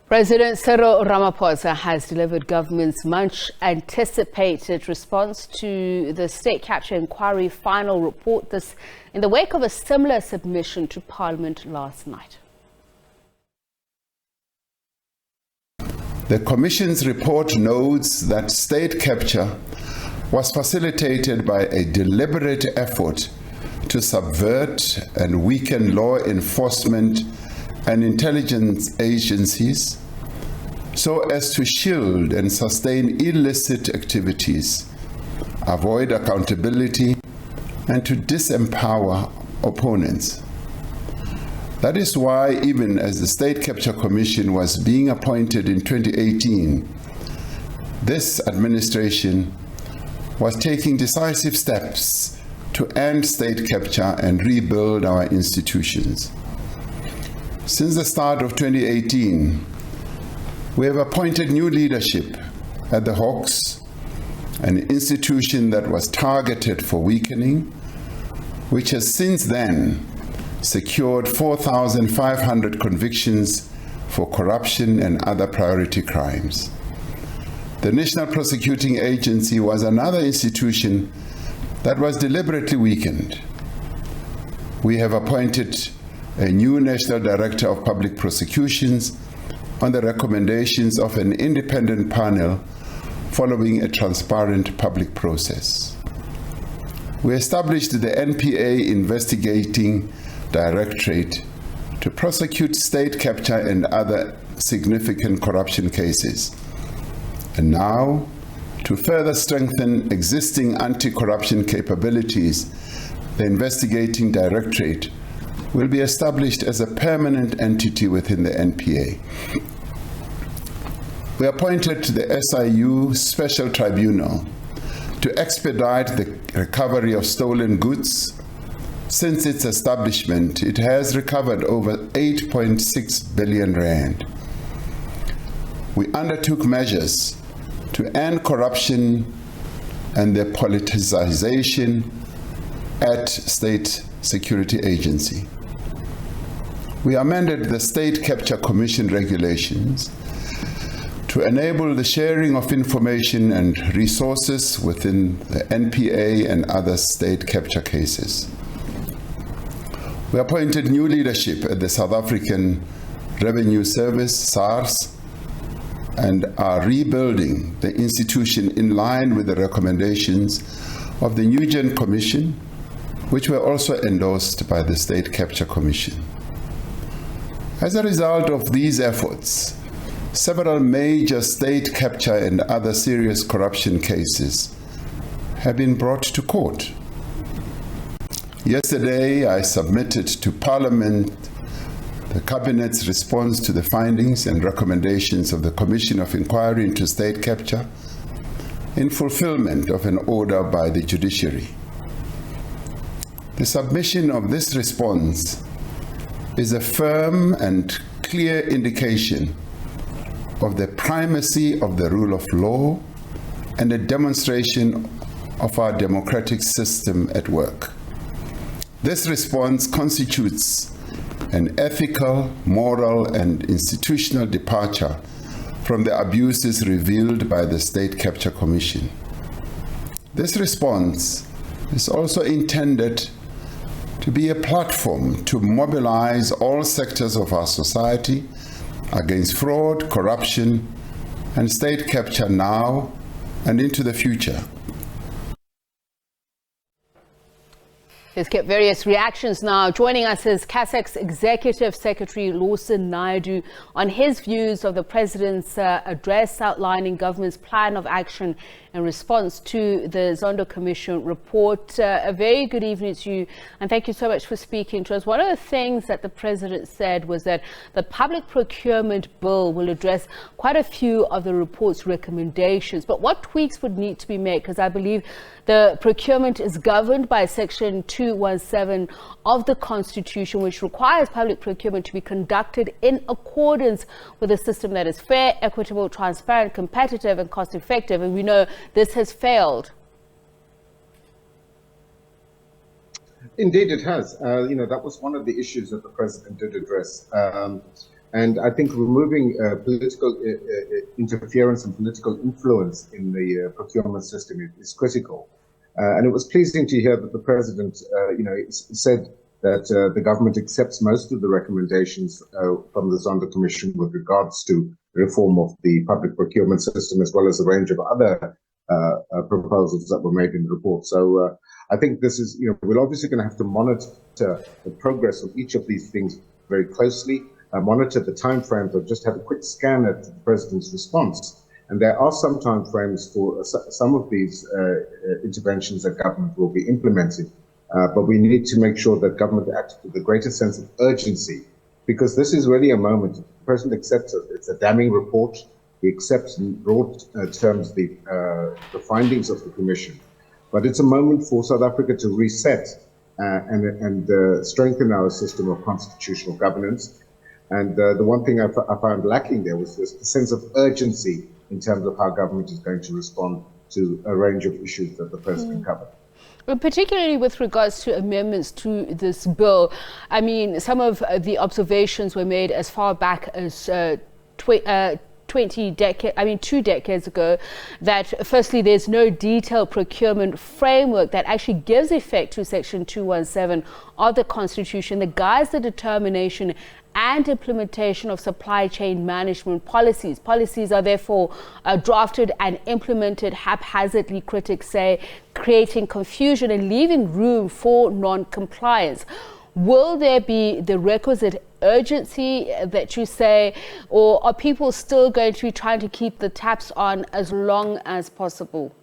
President Cyril Ramaphosa has delivered government's much-anticipated response to the state capture inquiry final report, this in the wake of a similar submission to Parliament last night. The Commission's report notes that state capture was facilitated by a deliberate effort to subvert and weaken law enforcement and intelligence agencies so as to shield and sustain illicit activities, avoid accountability, and to disempower opponents. That is why, even as the State Capture Commission was being appointed in 2018, this administration was taking decisive steps to end state capture and rebuild our institutions. Since the start of 2018, we have appointed new leadership at the Hawks, an institution that was targeted for weakening, which has since then secured 4,500 convictions for corruption and other priority crimes. The National Prosecuting Agency was another institution that was deliberately weakened. We have appointed a new National Director of Public Prosecutions on the recommendations of an independent panel following a transparent public process. We established the NPA Investigating Directorate to prosecute state capture and other significant corruption cases. And now, to further strengthen existing anti-corruption capabilities, the Investigating Directorate will be established as a permanent entity within the NPA. We appointed the SIU Special Tribunal to expedite the recovery of stolen goods. Since its establishment, it has recovered over 8.6 billion rand. We undertook measures to end corruption and the politicization at State Security Agency. We amended the State Capture Commission regulations to enable the sharing of information and resources within the NPA and other state capture cases. We appointed new leadership at the South African Revenue Service, SARS, and are rebuilding the institution in line with the recommendations of the Zondo Commission, which were also endorsed by the State Capture Commission. As a result of these efforts, several major state capture and other serious corruption cases have been brought to court. Yesterday, I submitted to Parliament the Cabinet's response to the findings and recommendations of the Commission of Inquiry into State Capture in fulfillment of an order by the judiciary. The submission of this response is a firm and clear indication of the primacy of the rule of law and a demonstration of our democratic system at work. This response constitutes an ethical, moral, and institutional departure from the abuses revealed by the State Capture Commission. This response is also intended to be a platform to mobilize all sectors of our society against fraud, corruption, and state capture now and into the future. Let's get various reactions now. Joining us is CASAC's Executive Secretary Lawson Naidoo on his views of the President's address outlining government's plan of action in response to the Zondo Commission report. A very good evening to you, and thank you so much for speaking to us. One of the things that the President said was that the public procurement bill will address quite a few of the report's recommendations, but what tweaks would need to be made? Because I believe the procurement is governed by Section 217 of the Constitution, which requires public procurement to be conducted in accordance with a system that is fair, equitable, transparent, competitive, and cost-effective. And we know this has failed. Indeed, it has. That was one of the issues that the President did address. And And I think removing political interference and political influence in the procurement system is critical. And it was pleasing to hear that the president, said that the government accepts most of the recommendations from the Zondo Commission with regards to reform of the public procurement system, as well as a range of other proposals that were made in the report. So I think this is, we're obviously going to have to monitor the progress of each of these things very closely, monitor the timeframes. I've just had a quick scan at the president's response, and there are some timeframes for some of these interventions that government will be implementing. But we need to make sure that government acts with a greater sense of urgency, because this is really a moment. The president accepts it. It's a damning report. He accepts in broad terms the findings of the commission. But it's a moment for South Africa to reset and strengthen our system of constitutional governance. And the one thing I found lacking there was this sense of urgency in terms of how government is going to respond to a range of issues that the president covered. Particularly with regards to amendments to this bill, I mean, some of the observations were made as far back as 2 decades ago, that firstly, there's no detailed procurement framework that actually gives effect to Section 217 of the Constitution that guides the determination and implementation of supply chain management policies. Policies are therefore drafted and implemented haphazardly, critics say, creating confusion and leaving room for non-compliance. Will there be the requisite urgency that you say, or are people still going to be trying to keep the taps on as long as possible?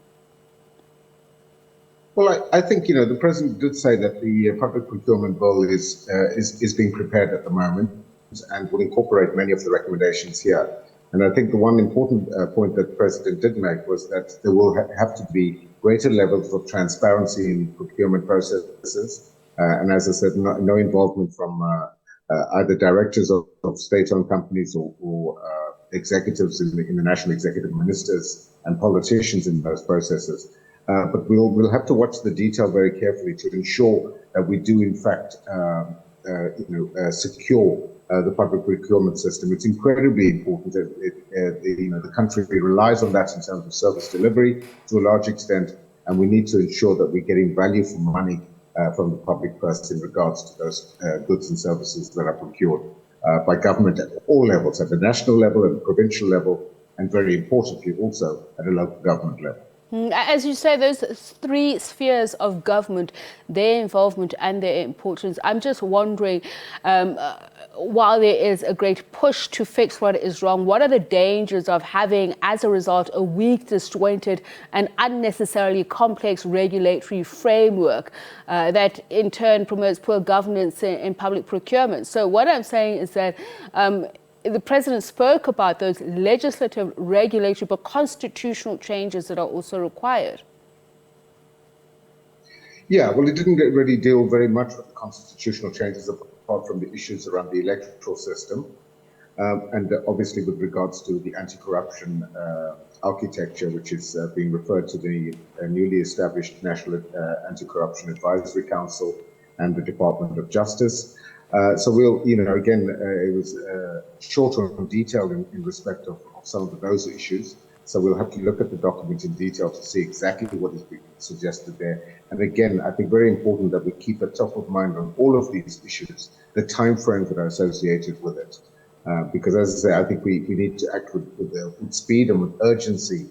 Well, I think, the president did say that the public procurement bill is being prepared at the moment and will incorporate many of the recommendations here. And I think the one important point that the president did make was that there will have to be greater levels of transparency in procurement processes. And as I said, no involvement from either directors of state-owned companies or executives in the national executive, ministers and politicians in those processes. But we'll have to watch the detail very carefully to ensure that we do, in fact, secure the public procurement system. It's incredibly important. The country relies on that in terms of service delivery to a large extent, and we need to ensure that we're getting value for money from the public purse in regards to those goods and services that are procured by government at all levels, at the national level and provincial level, and very importantly also at a local government level. As you say, those three spheres of government, their involvement and their importance, I'm just wondering, while there is a great push to fix what is wrong, what are the dangers of having, as a result, a weak, disjointed and unnecessarily complex regulatory framework that in turn promotes poor governance in public procurement? So what I'm saying is that the president spoke about those legislative, regulatory, but constitutional changes that are also required. Yeah, well, it didn't really deal very much with the constitutional changes apart from the issues around the electoral system. And obviously with regards to the anti-corruption architecture, which is being referred to the newly established National Anti-Corruption Advisory Council and the Department of Justice. So we'll, again, it was short on detail in respect of some of those issues. So we'll have to look at the document in detail to see exactly what is being suggested there. And again, I think very important that we keep at top of mind on all of these issues, the timeframes that are associated with it. Because as I say, I think we need to act with speed and with urgency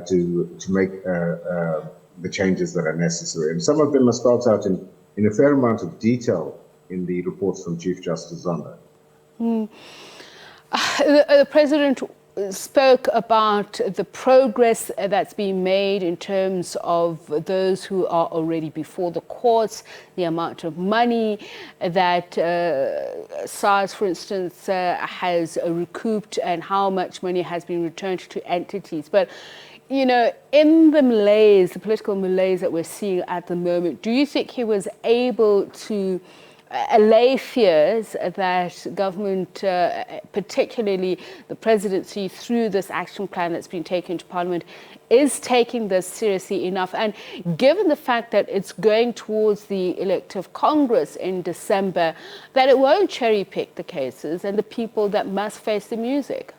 to make the changes that are necessary. And some of them are spelled out in a fair amount of detail in the reports from Chief Justice Zondo. The president spoke about the progress that's been made in terms of those who are already before the courts, the amount of money that SARS, for instance, has recouped and how much money has been returned to entities. But in the malaise, the political malaise that we're seeing at the moment, do you think he was able to allay fears that government, particularly the presidency, through this action plan that's been taken to Parliament, is taking this seriously enough. And given the fact that it's going towards the elective Congress in December, that it won't cherry pick the cases and the people that must face the music.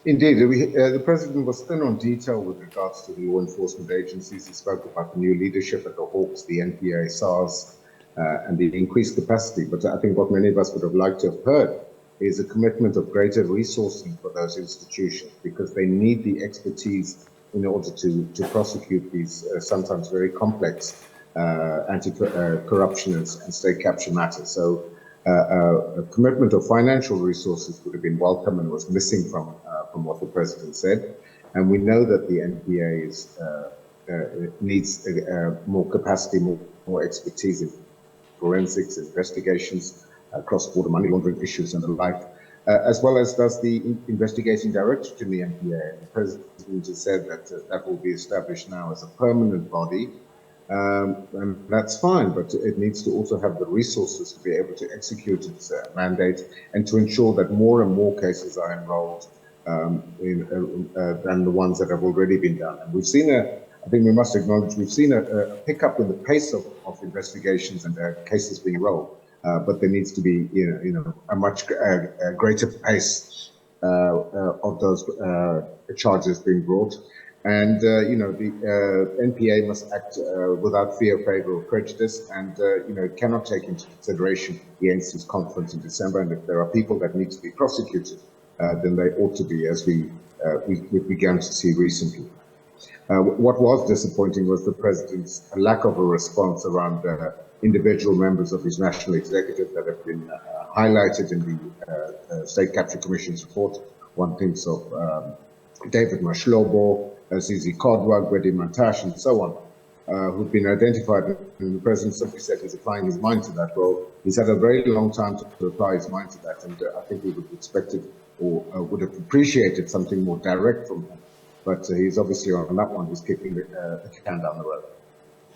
Indeed, the President was thin on detail with regards to the law enforcement agencies. He spoke about the new leadership at the Hawks, the NPA, SARS, and the increased capacity. But I think what many of us would have liked to have heard is a commitment of greater resourcing for those institutions, because they need the expertise in order to prosecute these sometimes very complex anti-corruption and state capture matters. So a commitment of financial resources would have been welcome and was missing from what the President said. And we know that the NPA needs more capacity, more expertise in forensics, investigations, cross-border money laundering issues and the like, as well as does the investigating directorate in the NPA. The President has said that that will be established now as a permanent body, and that's fine, but it needs to also have the resources to be able to execute its mandate and to ensure that more and more cases are enrolled than the ones that have already been done. And we've seen I think we must acknowledge, we've seen a pickup in the pace of investigations and cases being rolled. But there needs to be, a much greater pace of those charges being brought. And, the NPA must act without fear, favor, or prejudice, and, cannot take into consideration the NC's conference in December. And if there are people that need to be prosecuted, then they ought to be, as we began to see recently. What was disappointing was the President's lack of a response around individual members of his national executive that have been highlighted in the State Capture Commission's report. One thinks of David Mashlobo, Zizi Kodwa, Gwedi Mantash, and so on, who've been identified, and the President simply said he's applying his mind to that. Well, he's had a very long time to apply his mind to that, and I think we would have expected or would have appreciated something more direct from him. But he's obviously on that one, he's kicking the can down the road.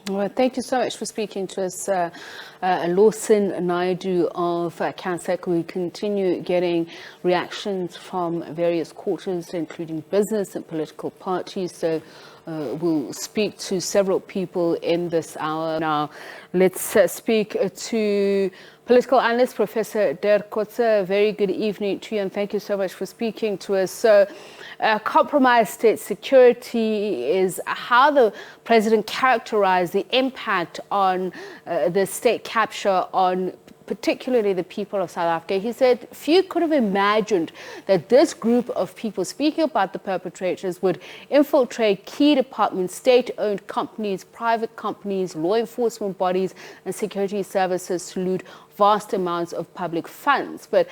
Well, thank you so much for speaking to us, Lawson Naidoo of CASAC. We continue getting reactions from various quarters, including business and political parties. So we'll speak to several people in this hour. Now, let's speak to political analyst, Professor Dirk Kotze. Very good evening to you, and thank you so much for speaking to us. So, compromised state security is how the president characterized the impact on the state capture on particularly the people of South Africa. He said few could have imagined that this group of people, speaking about the perpetrators, would infiltrate key departments, state-owned companies, private companies, law enforcement bodies, and security services to loot vast amounts of public funds. But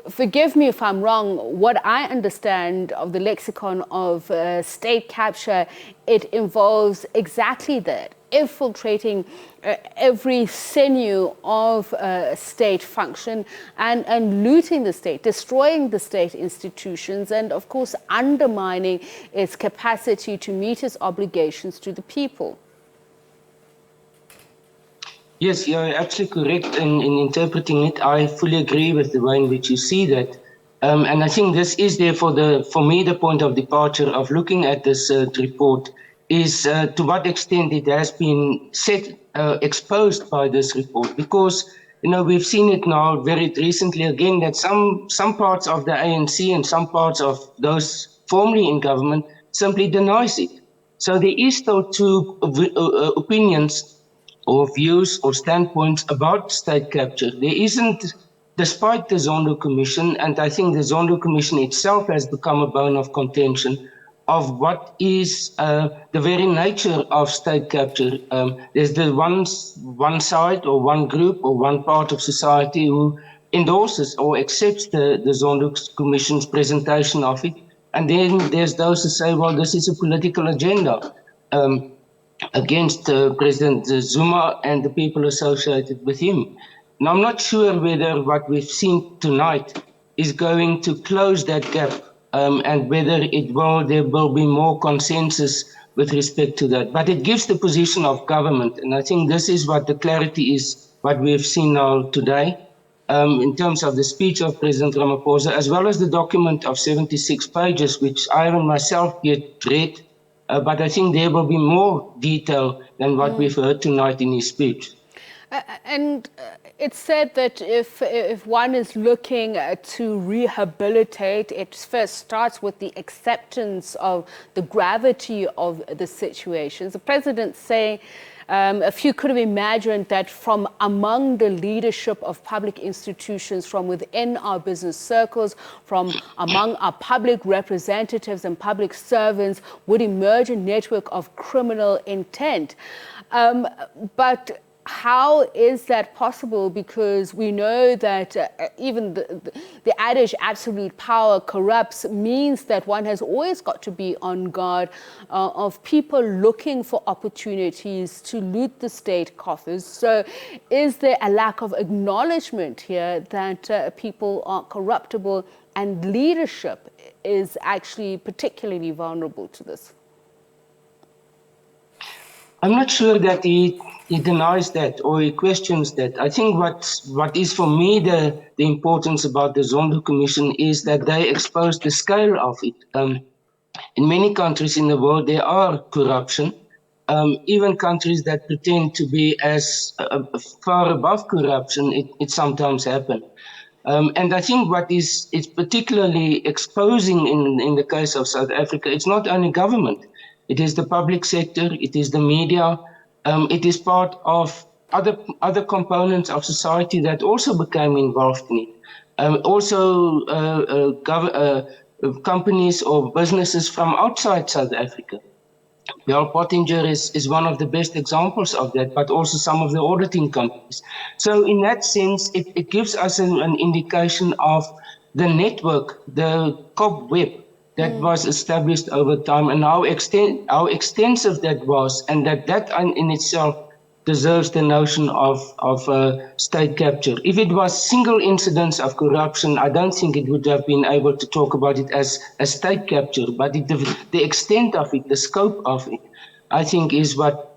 forgive me if I'm wrong, what I understand of the lexicon of state capture, it involves exactly that, infiltrating every sinew of state function and looting the state, destroying the state institutions, and of course undermining its capacity to meet its obligations to the people. Yes, you're absolutely correct in interpreting it. I fully agree with the way in which you see that. And I think this is therefore, for me, the point of departure of looking at this report is to what extent it has been exposed by this report. Because, we've seen it now very recently again that some parts of the ANC and some parts of those formerly in government simply denies it. So there is still two opinions or views or standpoints about state capture. There isn't, despite the Zondo Commission, and I think the Zondo Commission itself has become a bone of contention of what is the very nature of state capture. There's the one side or one group or one part of society who endorses or accepts the Zondo Commission's presentation of it. And then there's those who say, well, this is a political agenda against President Zuma and the people associated with him. Now, I'm not sure whether what we've seen tonight is going to close that gap and whether there will be more consensus with respect to that. But it gives the position of government, and I think this is what the clarity is, what we have seen now today, in terms of the speech of President Ramaphosa, as well as the document of 76 pages, which I haven't myself yet read, but I think there will be more detail than what we've heard tonight in his speech. And it's said that if one is looking to rehabilitate, it first starts with the acceptance of the gravity of the situation. The president saying, if you could have imagined that from among the leadership of public institutions, from within our business circles, from among our public representatives and public servants would emerge a network of criminal intent. But how is that possible? Because we know that even the adage absolute power corrupts means that one has always got to be on guard of people looking for opportunities to loot the state coffers. So is there a lack of acknowledgement here that people are corruptible and leadership is actually particularly vulnerable to this? I'm not sure that he denies that or he questions that. I think what is for me the importance about the Zondo Commission is that they expose the scale of it. In many countries in the world, there are corruption. Even countries that pretend to be as far above corruption, it sometimes happens. And I think what is particularly exposing in the case of South Africa, it's not only government. It is the public sector, it is the media, it is part of other components of society that also became involved in it. Also companies or businesses from outside South Africa. Bell Pottinger is one of the best examples of that, but also some of the auditing companies. So in that sense, it gives us an indication of the network, the cobweb that was established over time, and how extensive that was, and that in itself deserves the notion of state capture. If it was single incidents of corruption, I don't think it would have been able to talk about it as a state capture, but the extent of it, the scope of it, I think is what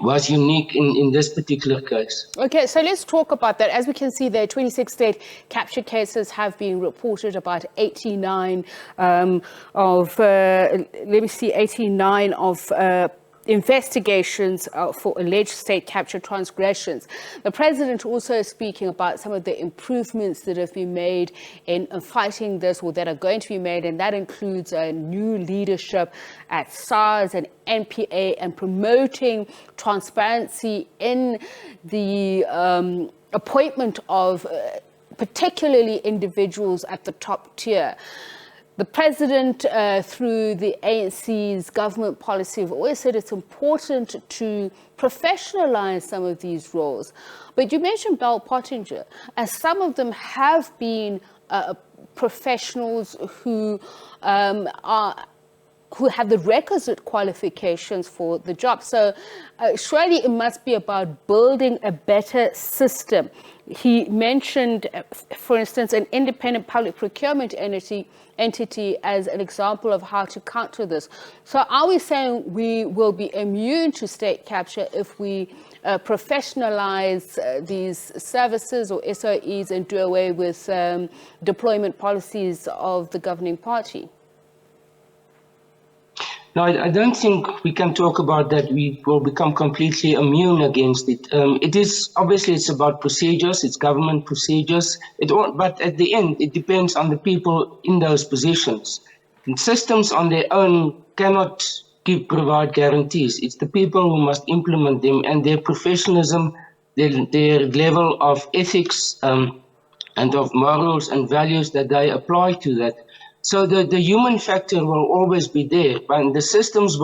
was unique in this particular case. Okay, so let's talk about that. As we can see there, 26 state capture cases have been reported, about 89 investigations for alleged state capture transgressions. The president also is speaking about some of the improvements that have been made in fighting this, or that are going to be made, and that includes a new leadership at SARS and NPA, and promoting transparency in the appointment of particularly individuals at the top tier. The president, through the ANC's government policy, have always said it's important to professionalize some of these roles. But you mentioned Bell Pottinger, as some of them have been professionals who have the requisite qualifications for the job. So surely it must be about building a better system. He mentioned, for instance, an independent public procurement entity as an example of how to counter this. So are we saying we will be immune to state capture if we professionalize these services or SOEs and do away with deployment policies of the governing party? No, I don't think we can talk about that we will become completely immune against it. It is, obviously, it's about procedures, it's government procedures, but at the end, it depends on the people in those positions. And systems on their own cannot provide guarantees. It's the people who must implement them, and their professionalism, their level of ethics and of morals and values that they apply to that. So the human factor will always be there, but the systems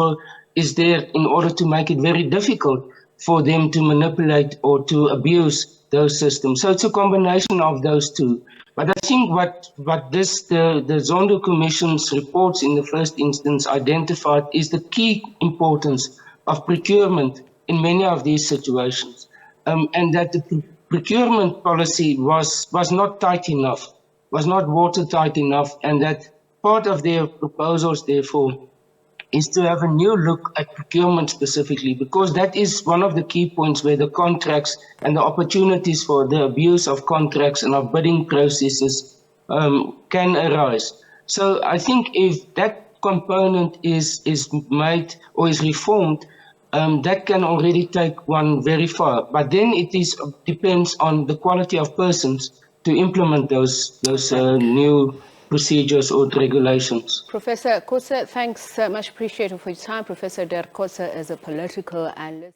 is there in order to make it very difficult for them to manipulate or to abuse those systems. So it's a combination of those two. But I think what the Zondo Commission's reports in the first instance identified is the key importance of procurement in many of these situations, and that the procurement policy was not tight enough, was not watertight enough, and that part of their proposals, therefore, is to have a new look at procurement specifically, because that is one of the key points where the contracts and the opportunities for the abuse of contracts and of bidding processes can arise. So I think if that component is made or is reformed, that can already take one very far. But then it depends on the quality of persons to implement those new procedures or regulations. Professor Kotze, thanks much appreciated for your time. Professor Dirk Kotze is a political analyst.